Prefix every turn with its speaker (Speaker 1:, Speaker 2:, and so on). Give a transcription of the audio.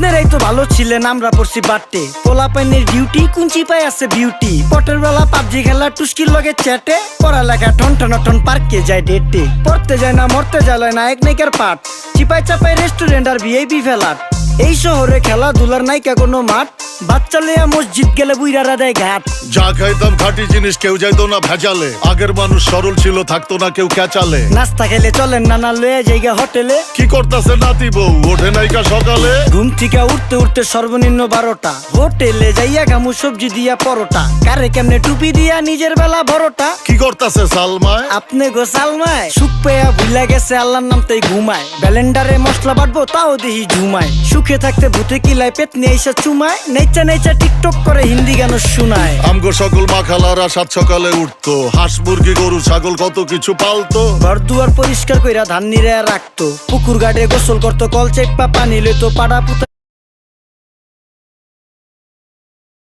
Speaker 1: আপনারাই তো ভালো ছিলেন, আমরা পড়ছি বাট্টে। পোলাপাইনের ডিউটি কুঞ্চি পায় আছে বিউটি। পটের বেলা পাবজি খেলা টুস্কির লগে চ্যাটে। পড়ালেখা টন টন টন পার্কে যায় ডেটে। পড়তে যায় না মরতে যায় নায়ক নায়িকার পাঠ। চিপাই চাপাই রেস্টুরেন্ট আর ভিআইপি ফেলাট। এই শহরে খেলাধুলার নাইকা কোনো মাঠ। বাচ্চা লেয়া মসজিদ গেলে বুইরারা দেয় ঘাট।
Speaker 2: যা খাইতাম খাঁটি জিনিস, কেউ যাইতো না ভেজালে। আগের মানুষ সরল ছিল, থাকতো না কেউ ক্যাচালে।
Speaker 1: নাস্তা খেলে চলেন নানা লয়ে জায়গা হোটেলে।
Speaker 2: কি করতাছে নাতি বউ, ওঠে নাইকা সকালে।
Speaker 1: ঘুম থেকে উঠতে উঠতে সর্বনিম্ন 12টা। হোটেলে যাইয়া গামু সবজি দিয়া পরোটা। কারে কেমনে টুপি দিয়া নিজের বেলা বড়টা।
Speaker 2: কি করতাছে সালমায়,
Speaker 1: আপনি গো সালমায়। সুখ পেয়া ভুলা গেছে আল্লাহর নাম তাই ঘুমায়। ব্যালেন্ডারে মশলা বাটবো তাও দেহি ঝুমায়। সুখে থাকতে ভূতে কিলায় পেট নিয়ে এসে চুমায়। নেচা নেচা টিকটক করে হিন্দি গান শুনায়।
Speaker 2: আমগো সকল মাখালারা সাত সকালে উঠতো। হাঁস মুরগি গরু ছাগল কত কিছু পালতো।
Speaker 1: ঘর দুয়ার পরিষ্কার কইরা ধান নিরে রাখতো। পুকুর ঘাটে গোসল করতো, কল চেপা পানি লইতো। পাড়া পুতা